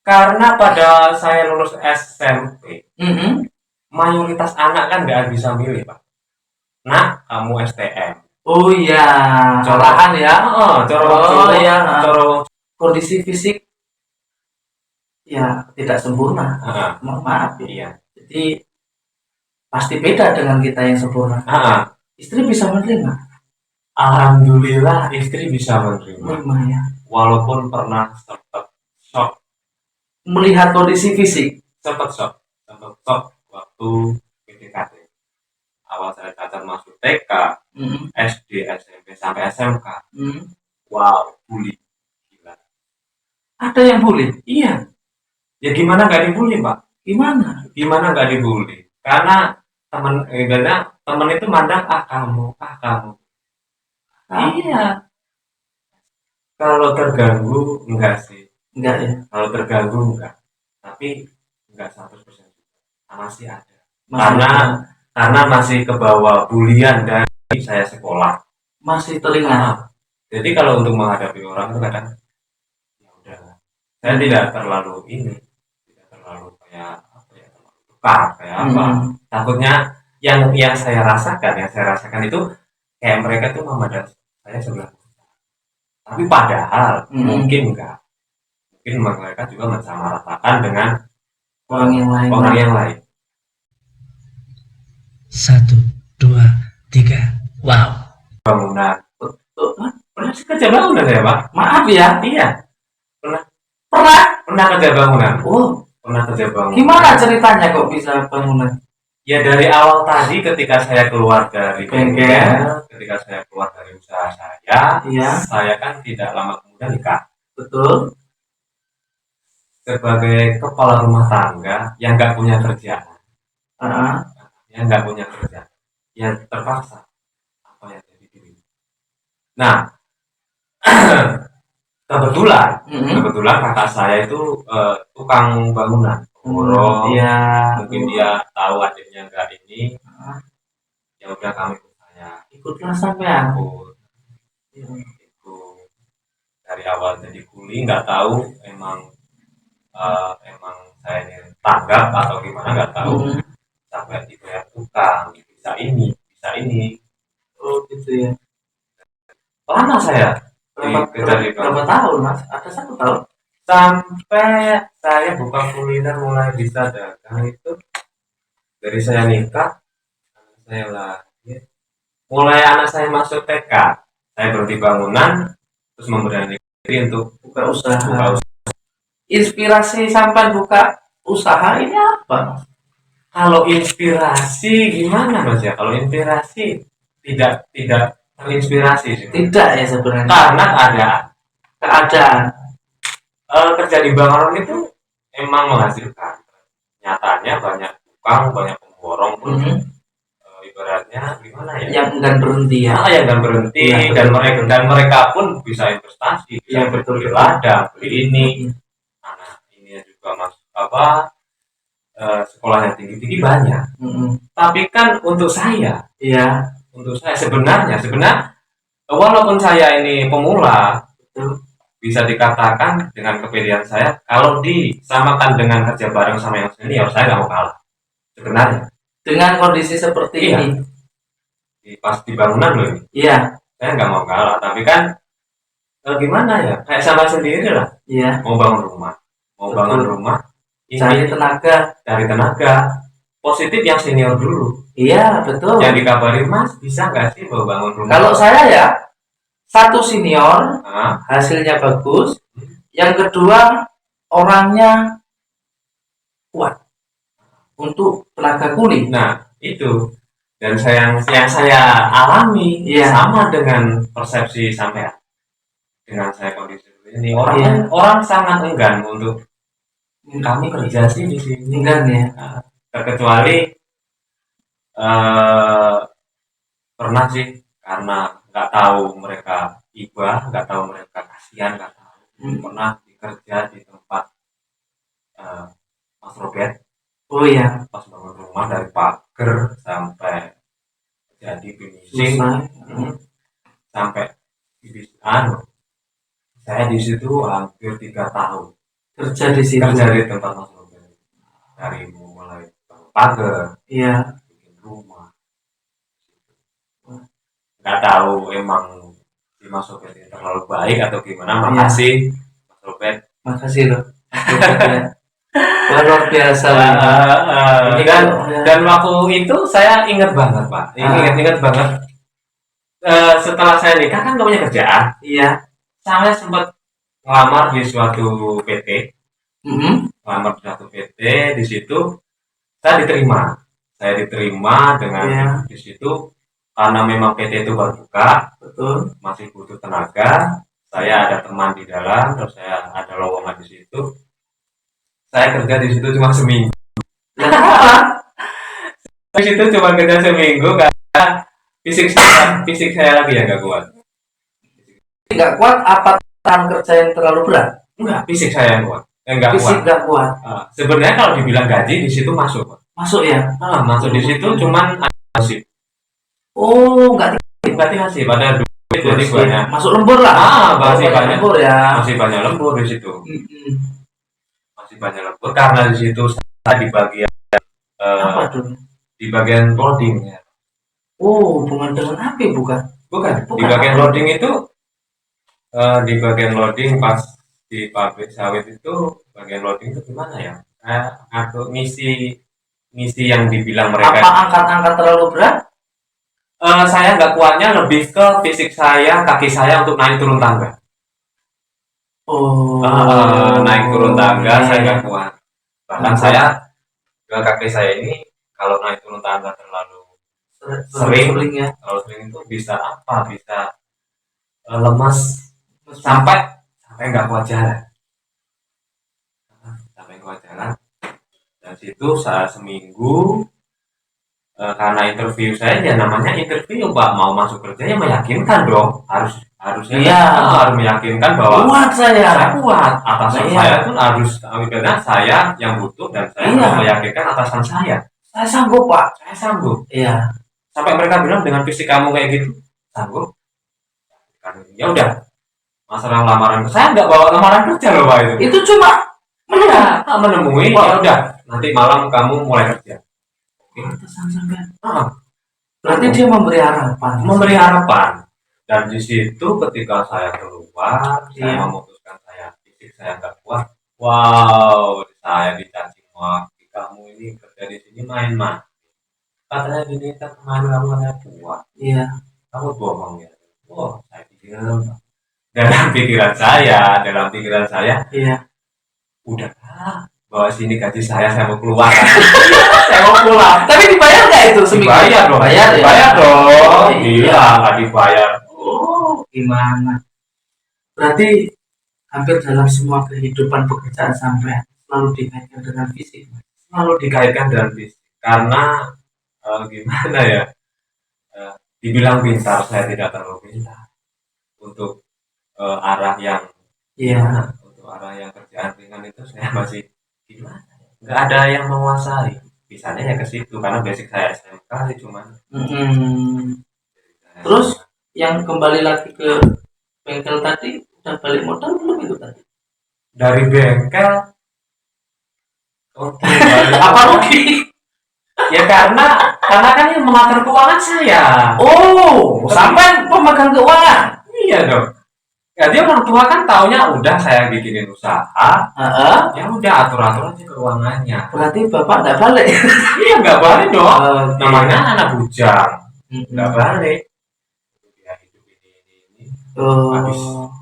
Karena pada saya lulus SMP, Mm-mm. mayoritas anak kan nggak bisa milih, Pak. Nah, kamu STM. Oh iya, Coro, arahan ya. coro Oh Jawa, iya, coro, kondisi fisik ya tidak sempurna. Maaf ya. iya, Jadi pasti beda dengan kita yang sempurna. Istri bisa menerima. Alhamdulillah istri bisa menerima. Menerima ya. Walaupun pernah sempat shock, Melihat kondisi fisik. sempat shock waktu PDKT. Awal saya cacat masuk TK, SD, SMP sampai SMK. Wow, bully. Gila. Ada yang bully? Iya. Ya gimana nggak dibully, Pak? Gimana nggak dibully? Karena teman itu mandang ah kamu. Iya. Kalau terganggu enggak sih? Enggak ya. Kalau terganggu enggak. Tapi enggak 100% masih ada. Masih Karena masih ke bawah bulian dari saya sekolah. Masih telinga. Jadi kalau untuk menghadapi orang itu kadang ya udah. Saya tidak terlalu tidak terlalu kayak apa ya, kayak apa. Takutnya yang saya rasakan itu kayak mereka tuh memandang saya sebelah. Tapi padahal mungkin enggak. Mungkin mereka juga mensamaratakan dengan orang yang lain. 1, 2, 3. Wow. Bangunan. Pernah sih kerja bangunan ya, Pak? Maaf ya. Iya. Pernah kerja bangunan. Pernah kerja bangunan. Gimana ceritanya kok bisa bangunan? Ya dari awal tadi ketika saya keluar dari bengkel, ketika saya keluar dari usaha saya, saya kan tidak lama kemudian nikah. Betul. Sebagai kepala rumah tangga yang nggak punya kerjaan, yang nggak punya kerjaan, yang terpaksa apa yang jadi diri. Nah, kebetulan kakak saya itu tukang bangunan, mungkin dia tahu adiknya nggak ini, ya udah kami ikutlah sampean. Ikut dari awal jadi kuli, nggak tahu emang saya ini tanggap atau gimana nggak tahu, sampai dibayar tukang bisa ini. Oh gitu ya. Lama saya berapa tahun Mas? Ada 1 tahun. Sampai saya buka kuliner mulai bisa dagang itu dari saya nikah, saya lahir, mulai anak saya masuk TK, saya berhenti bangunan, terus memberanikan diri untuk buka usaha. Inspirasi sampai buka usaha ini apa? Kalau inspirasi gimana Mas ya? Kalau inspirasi tidak terinspirasi sih. Tidak ya sebenarnya. Karena keadaan. Kerja di bangunan itu emang menghasilkan. Nyatanya banyak tukang, banyak pemborong pun ibaratnya gimana ya? Yang enggan berhenti ya. Yang enggan berhenti ya, dan mereka pun bisa investasi, bisa beli ladang, beli ini. Nah, ini juga Mas sekolah yang tinggi-tinggi banyak. Tapi kan untuk saya sebenarnya walaupun saya ini pemula, bisa dikatakan dengan kepedean saya, kalau disamakan dengan kerja bareng sama yang senior, saya nggak mau kalah. Sebenarnya. Dengan kondisi seperti ini. Pas di bangunan loh ini. Iya. Saya nggak mau kalah, tapi kan gimana ya? Kayak sama sendiri lah. Iya. Mau bangun rumah. Cari tenaga. Positif yang senior dulu. Iya, betul. Yang dikabari, Mas, bisa nggak sih mau bangun rumah? Kalau saya ya, 1 senior, hasilnya bagus. Yang kedua, orangnya kuat untuk tenaga kuli. Nah, itu. Dan yang saya alami sama dengan persepsi sampai dengan saya kondisi ini. Orang sangat enggan untuk kami kerja sih di sini, enggan ya. Terkecuali pernah sih karena nggak tahu mereka iba, nggak tahu mereka kasihan, nggak tahu. Pernah bekerja di tempat Mas Robert. Oh iya. Pas bangun rumah dari pagar sampai jadi finishing, sampai saya di situ hampir 3 tahun. Kerja di situ. kerja di tempat Mas Robert. Dari mulai bangun pagar, Iya. bikin rumah. Nggak tahu emang si Mas Robert ini terlalu baik atau gimana. Makasih Mas Robert. Makasih loh. Wah, luar biasa. Ini Dan kan dan waktu itu saya ingat banget Pak. Ingat banget. Setelah saya nikah kan nggak punya kerjaan. iya. Saya sempat ngelamar di suatu PT. Mm-mm. Ngelamar di suatu PT. Di situ saya diterima. Saya diterima dengan Iya. di situ karena memang PT itu baru buka, Betul. masih butuh tenaga. Saya ada teman di dalam, terus saya ada lowongan di situ. Saya kerja di situ cuma seminggu. Nah, Di situ cuma kerja seminggu karena fisik saya lagi yang nggak kuat. nggak kuat apa tangan kerja yang terlalu berat? Enggak, fisik saya yang kuat. Nggak Fisik kuat. nggak kuat. Sebenarnya kalau dibilang gaji di situ masuk, Pak. Masuk ya? Masuk di situ cuman masih Oh, nggak berarti masih pada duit jadi banyak. masuk lembur lah. Masih banyak lembur ya. masih banyak lembur di situ. Mm-mm. Masih banyak lembur karena di situ saya di bagian Apa tuh? di bagian loading ya. Oh, hubungan dengan api bukan? Bukan, di Bukan. bagian loading itu di bagian loading pas di pabrik sawit itu bagian loading itu gimana ya? Aku ngisi yang dibilang mereka. Apa angkat-angkat terlalu berat? Saya nggak kuatnya lebih ke fisik saya, kaki saya untuk naik turun tangga. Oh. Naik turun tangga saya nggak kuat. Bahkan Nah. saya ke kaki saya ini kalau naik turun tangga terlalu Sering ya. kalau sering itu bisa apa? Bisa lemas sampai nggak kuat jalan. Sampai kuat jalan. Dan situ saya seminggu karena interview saya ya namanya interview Pak, mau masuk kerja ya meyakinkan dong, harusnya Iya. harus meyakinkan bahwa Kuat saya. saya kuat, atasan Iya. saya pun harus karena saya yang butuh dan saya Iya. harus meyakinkan atasan saya Sanggup, Pak. saya sanggup. Iya. Sampai mereka bilang dengan fisik kamu kayak gitu sanggup. Ya udah, masalah lamaran saya nggak bawa lamaran kerja loh Pak itu. Itu cuma Menemui ya udah nanti malam kamu mulai kerja. atasan sampai. Ah, Berarti dia memberi harapan. memberi harapan. Dan di situ ketika saya keluar, saya Iya. memutuskan fisik saya nggak kuat. Wow, saya dicaci maki, kamu ini kerja di sini main-main. Katanya gini, kan kemarin kamu katanya kuat. Iya. Kamu bohong ya. Wah, saya pikir dalam pikiran saya, Iya. udah bawa sini gaji saya mau keluar. Saya mau pulang. Tapi dibayar nggak itu seminggu? Dibayar dong, Bayar ya? dibayar dong. Iya. Gila, nggak dibayar. Oh, gimana? Berarti hampir dalam semua kehidupan pekerjaan sampai selalu dikaitkan dengan fisik. Selalu dikaitkan dengan fisik karena gimana ya, dibilang pintar saya tidak terlalu pintar untuk arah yang Iya. untuk arah yang kerjaan ringan itu saya masih gimana ya? Nggak ada yang menguasai, bisanya ya ke situ karena basic saya SMK sih cuman. Terus yang kembali lagi ke bengkel tadi udah balik modal belum itu tadi? Dari bengkel Apa rugi? ya karena kan yang mengatur keuangan saya. Oh, sampai pemegang keuangan. Iya dong. Jadi orang tua kan taunya udah saya bikinin usaha, Heeh. ya udah atur-atur aja keuangannya. Berarti bapak nggak balik. Iya nggak balik dong. Oke. Namanya anak bujang, nggak Mm-mm. balik. Ya hidup ini. Habis. Oh,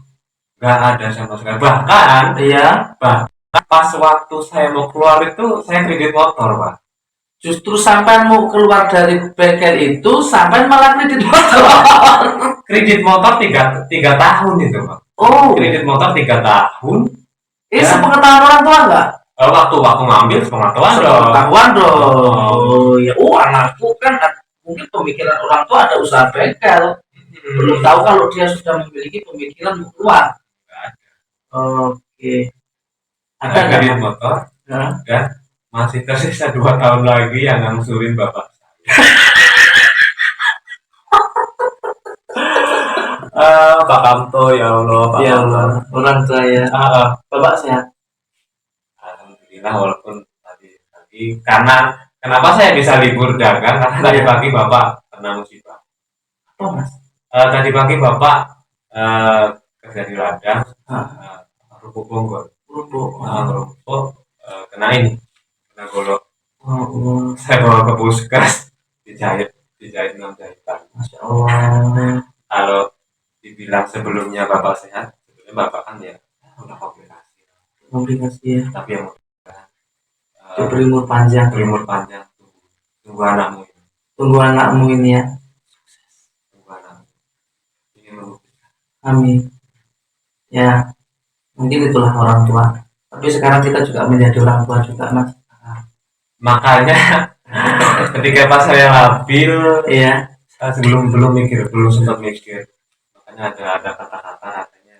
Nggak ada sama sekali. Bahkan iya. pas waktu saya mau keluar itu saya kredit motor Pak. Justru sampai mau keluar dari bengkel itu sampai malah kredit motor. Kredit motor 3 tahun itu Pak. Oh, Kredit motor 3 tahun. ini Ya. sepengetahuan orang tua nggak? Waktu ngambil sepengetahuan dong. Sepengetahuan dong. Oh. Oh, ya. Oh, anakku kan mungkin pemikiran orang tua ada usaha bengkel. Belum tahu kalau dia sudah memiliki pemikiran mau keluar. Oke. Ada Ada nggak? kredit motor. Hah? Dan masih tersisa 2 tahun lagi yang ngangsurin bapak saya. Pak Kamto ya Allah, Pak Ya Kamto. Allah, orang tua ya. Bapak sehat. alhamdulillah walaupun tadi karena kenapa saya bisa libur dagang karena tadi pagi bapak kena musibah. Apa mas? Tadi pagi bapak kerja di ladang, rupuk bonggol, Rupuk. kena ini, kena golok. Oh, Saya bawa ke puskes, dijahit 6 jahitan. Masya Allah. Kalau dibilang sebelumnya bapak sehat, sebelumnya bapak kan ya udah komplikasi. Komplikasi ya. Tapi yang Berumur panjang. berumur panjang, tunggu anakmu ini, Tunggu anakmu ini ya. tunggu anakmu. Ini membuktikan. Amin. Ya, mungkin itulah orang tua. Tapi sekarang kita juga menjadi orang tua juga mas. Makanya ketika pas saya labil, Iya. saya belum sempat mikir. Makanya ada kata-kata katanya,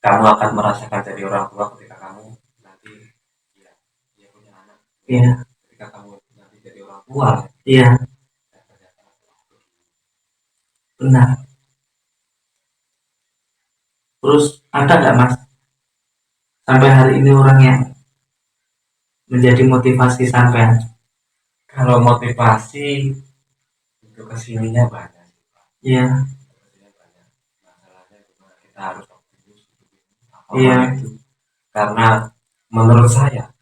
kamu akan merasakan jadi orang tua ketika kamu nanti ya punya anak. Iya. Ketika kamu nanti jadi orang tua, Iya. Benar. Terus ada nggak mas sampai hari ini orang yang menjadi motivasi sampean? kalau motivasi untuk kesininya banyak. Iya. Kesininya banyak. Masalahnya cuma kita harus optimis. Iya. Itu. Karena menurut saya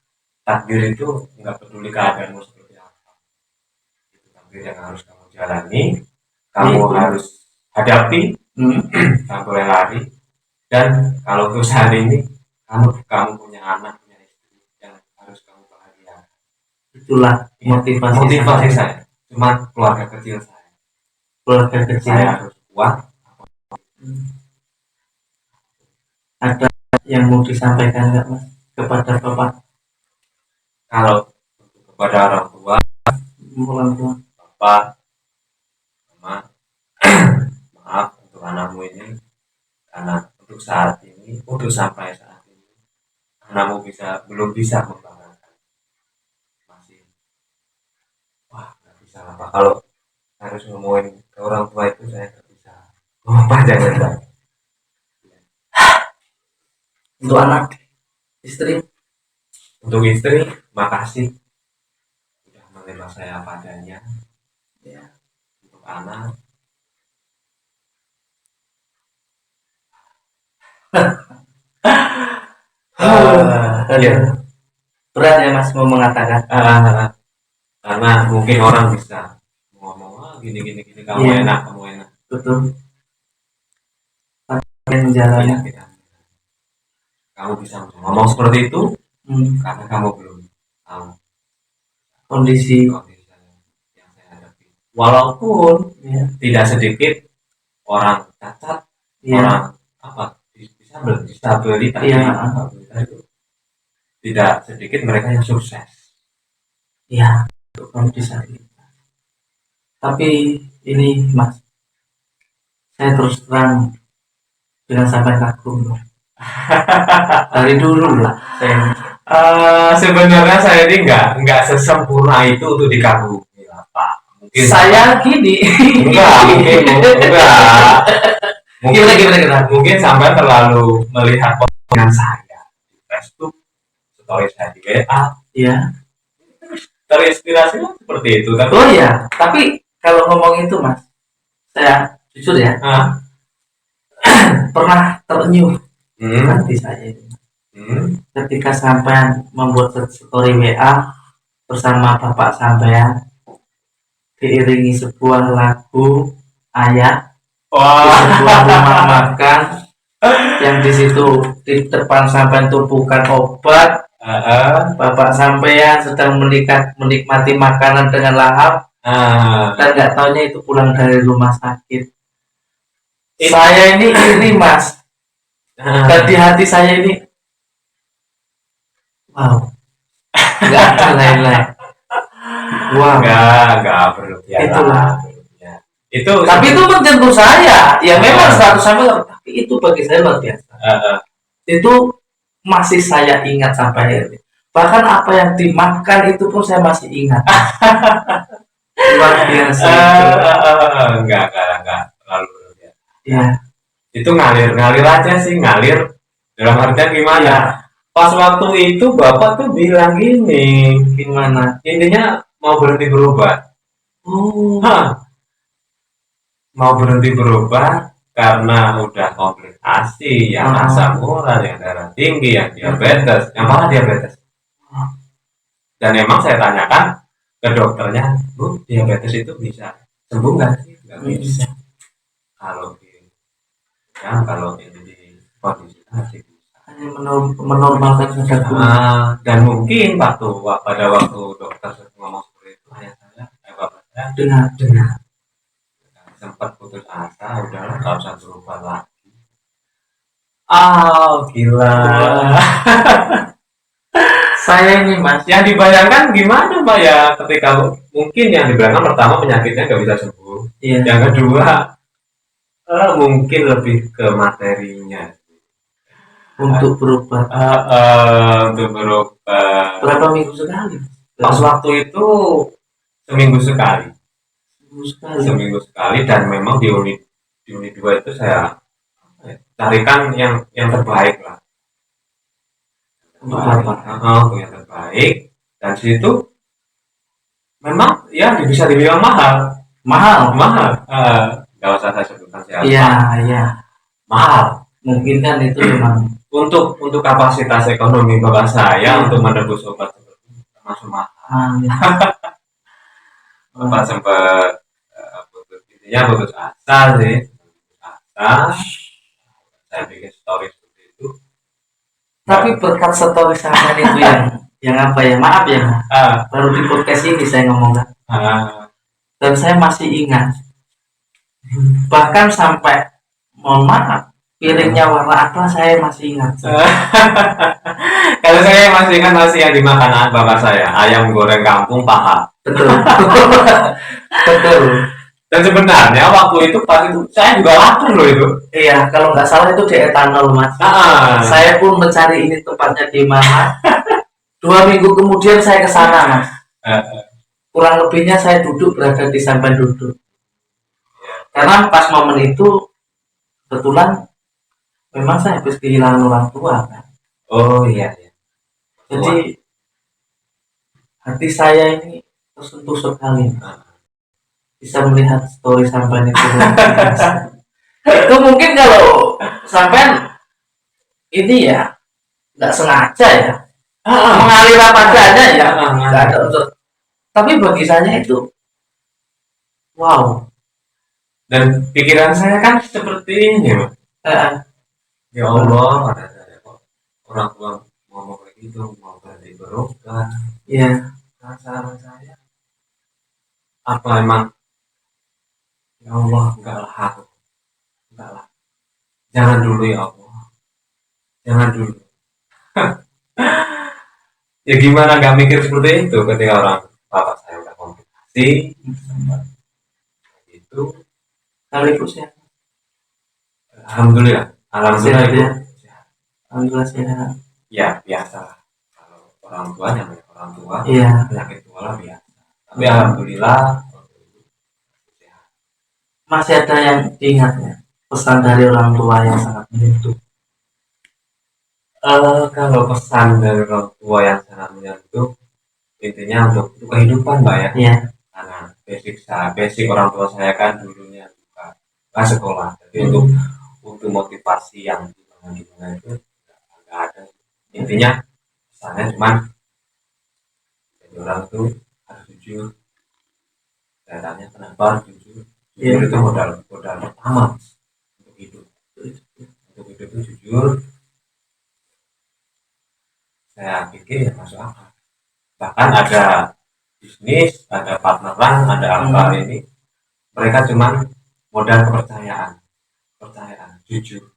takdir itu nggak peduli keadaanmu seperti apa. Itu takdir yang harus kamu jalani, kamu harus hadapi, tak boleh lari. Dan kalau untuk saat ini kamu punya anak, punya istri yang harus kamu bahagiakan. Itulah motivasi saya. Cuma keluarga kecil saya. Keluarga kecil. Saya harus kuat. Ada yang mau disampaikan nggak mas kepada bapak? Kalau kepada orang tua, bapak, mama, maaf untuk anakmu ini, karena untuk saat ini, untuk sampai saat ini, anakmu belum bisa membanggakan. Masih, nggak bisa apa. Kalau harus ngomongin ke orang tua itu saya nggak bisa. Panjang lebar. Untuk anak, istri, untuk istri, makasih sudah menerima saya apa adanya. ya. Untuk anak, ya. Berat ya mas mau mengatakan. Karena mungkin orang bisa ngomong gini kamu enak. Betul. Menjalani. Kamu bisa ngomong seperti itu karena kamu belum tahu kondisi yang saya hadapi. Walaupun tidak sedikit orang cacat, orang disabilitas itu tidak sedikit mereka yang sukses. Ya, untuk disabilitas. Tapi ini mas, saya terus terang dengan sampai kagum dari dulu lah saya. Sebenarnya saya ini nggak sesempurna itu untuk dikagumi Pak. Mungkin saya gini mungkin sampai terlalu melihat postingan saya di Facebook, story saya di WA, ya terinspirasi seperti itu. Oh ya, tapi kalau ngomong itu mas, saya jujur ya, pernah terenyuh hati saya ini. Ketika sampean membuat story WA bersama bapak sampean diiringi sebuah lagu ayat di sebuah rumah makan yang di situ di depan sampean tumpukan obat, bapak sampean sedang menikmati makanan dengan lahap dan nggak taunya itu pulang dari rumah sakit. Saya ini mas, dan di hati saya ini wow, nggak ada lain-lain. Wow, nggak berlebihan. Itulah. Itu tapi itu menyentuh saya. Ya memang 100 sampai, tapi itu bagi saya luar biasa. Itu masih saya ingat sampai hari ini. Bahkan apa yang dimakan itu pun saya masih ingat. Luar biasa. Enggak terlalu ya. Itu ngalir aja sih, ngalir dalam artian gimana? pas waktu itu bapak tuh bilang gini, Gimana? intinya mau berhenti berobat. Oh. Hah, mau berhenti berobat karena udah komplikasi yang asam urat, yang darah tinggi, yang diabetes, yang parah diabetes. Dan emang saya tanyakan ke dokternya, Bu, diabetes itu bisa sembuh nggak sih? Nggak bisa. Kalau di, ya, kalau ini di kondisi masih bisa. Hanya menormalkan kadar gula. Dan mungkin pada waktu dokter ngomong seperti itu, ayah saya, bapak saya Dengar. sempat putus asa, udahlah nggak usah berubah lagi. Oh, gila. Saya ini Mas, Yang dibayangkan gimana Pak ya ketika mungkin yang dibayangkan pertama penyakitnya nggak bisa sembuh. iya, Yang kedua mungkin lebih ke materinya. untuk berobat. Untuk berobat. Berapa minggu sekali? Pas waktu itu seminggu sekali. Seminggu sekali. Dan memang di unit 2 itu saya carikan yang terbaik lah. Untuk Bapak. Untuk yang terbaik, dan situ memang ya bisa dibilang mahal. Nggak usah saya sebutkan siapa. Iya. Mahal. Mungkin kan itu memang Untuk kapasitas ekonomi bapak saya untuk menebus obat seperti itu termasuk mahal. Bapak sempat putus asa sih. Saya bikin story seperti itu. tapi berkat story sampean itu yang apa ya, maaf ya, baru di podcast ini saya ngomong kan, dan saya masih ingat, bahkan sampai mohon maaf piringnya warna apa saya masih ingat. Kalau saya masih ingat masih yang dimakan bapak saya, ayam goreng kampung paha. Betul. Betul. Dan sebenarnya waktu itu pas itu saya juga lapar loh itu. Iya, kalau nggak salah itu di etanol Mas. Saya pun mencari ini tempatnya di mana. 2 minggu kemudian saya ke sana Mas. Kurang lebihnya saya berada di sampai duduk. Karena pas momen itu kebetulan memang saya habis kehilangan orang tua kan. Oh iya. Jadi hati saya ini tersentuh sekali. Bisa melihat story sampean itu. Itu mungkin kalau sampean ini ya nggak sengaja ya, mengalir apa adanya ya, nggak ada unsur. Tapi bagi saya itu wow. Dan pikiran saya kan seperti ini, Mas. Ya Allah, ada saya kok orang tua ngomong kayak gitu, mau berhenti berobat. Iya. Saran saya apa emang, ya Allah, enggak lah, jangan dulu ya Allah, jangan dulu. Ya gimana nggak mikir seperti itu ketika orang bapak saya udah komplikasi itu. Kalau ibu sehat, Alhamdulillah sehat ibu ya. Alhamdulillah sehat. ya biasa lah. Kalau orang tua namanya orang tua, Iya. penyakit tua lah biasa, tapi alhamdulillah sehat. Masih ada yang diingatnya pesan dari orang tua yang sangat menyentuh. Kalau pesan dari orang tua yang sangat menyentuh, intinya untuk kehidupan Mbak ya. Iya. Karena basic orang tua saya kan dulunya bukan sekolah, jadi untuk motivasi yang gimana itu nggak ada. Intinya pesannya cuman jadi orang itu harus jujur. Saya tanya kenapa harus jujur? Jujur itu modal pertama untuk hidup. Untuk hidup itu jujur. Saya pikir ya masuk akal. Bahkan ada bisnis, ada partneran, ada apa ini, mereka cuman modal kepercayaan, jujur.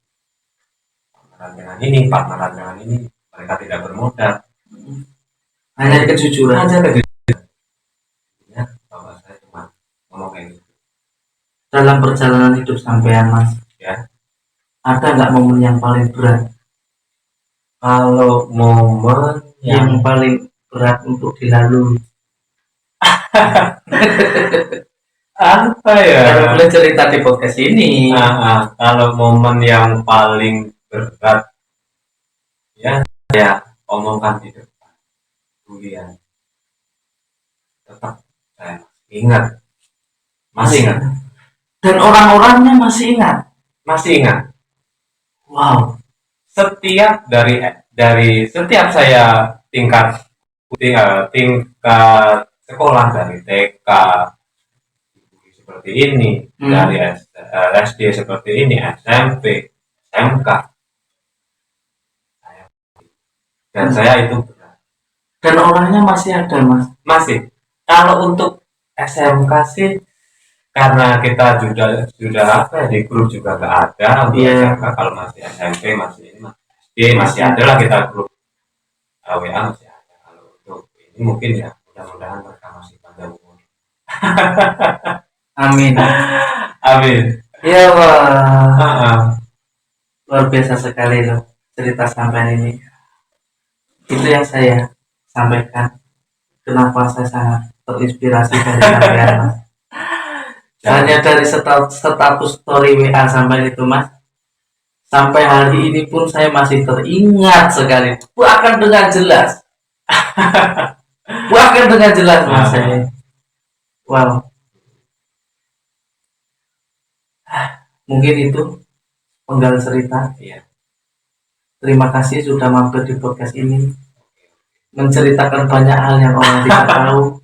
Partneran dengan ini, mereka tidak bermodal. Hanya kejujuran. Ya, bapak saya cuma ngomong kayak gitu. Dalam perjalanan hidup sampean Mas, Ya. Ada nggak momen yang paling berat? Kalau momen Yang paling berat untuk dilalui? Apa ya? Kalau boleh cerita di podcast ini. Kalau momen yang paling berat ya omongkan di depan kuliah, tetap saya masih ingat, Dan orang-orangnya masih ingat. masih ingat. Wow. Dari setiap saya tingkat sekolah dari TK seperti ini, dari SD seperti ini, SMP, SMK, dan saya itu benar. Dan orangnya masih ada, Mas. Masih. Kalau untuk SMK sih karena kita sudah apa ya, di grup juga nggak ada untuk SMK. Kalau masih SMP masih ini SD masih ada lah kita grup WA masih ada. Kalau untuk ini mungkin ya mudah-mudahan mereka masih pada umur. Amin. Amin. Ya, wah. Luar biasa sekali loh cerita sampean ini. Itu yang saya sampaikan. Kenapa saya sangat terinspirasi dari sampean, Mas. Hanya dari status story WA sampai itu, Mas. Sampai hari ini pun saya masih teringat sekali. Bahkan dengan jelas. Bahkan dengan jelas, Mas. Wow. Mungkin itu penggal cerita. Iya. Terima kasih sudah mampir di podcast ini. Menceritakan banyak hal yang orang tidak tahu.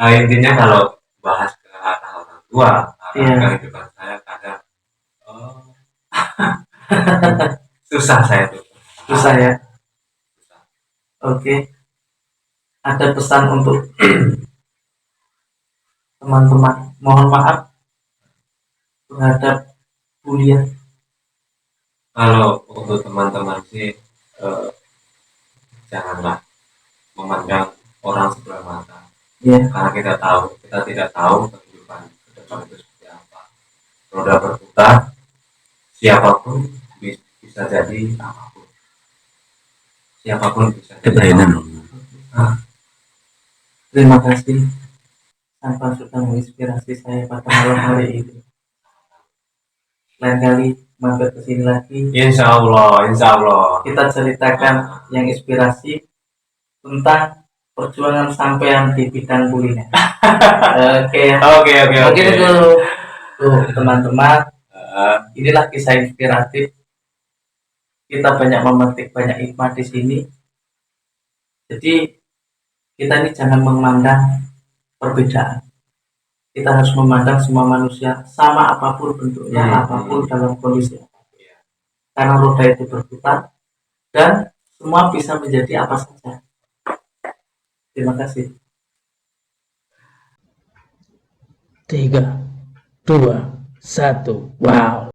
Intinya kalau bahas ke arah orang tua, kehidupan saya kadang susah saya tuh. Susah ya. Oke. Ada pesan untuk teman-teman. Mohon maaf terhadap bulian. Kalau untuk teman-teman sih janganlah memandang orang sebelah mata. Karena kita tidak tahu kehidupan ke depan itu seperti apa. Roda berputar, siapapun bisa jadi apapun. Siapapun bisa jadi apapun. Terima kasih sampai sudah menginspirasi saya pada malam hari ini. Lain kali mampir ke sini lagi. Insya Allah. Kita ceritakan yang inspirasi tentang perjuangan sampean di bidang kuliner. Oke. Mungkin itu tuh teman-teman. Inilah kisah inspiratif. Kita banyak memetik banyak hikmah di sini. Jadi kita ini jangan memandang perbedaan. Kita harus memandang semua manusia sama apapun bentuknya, apapun dalam kondisi. Karena roda itu berputar dan semua bisa menjadi apa saja. Terima kasih. 3, 2, 1, wow.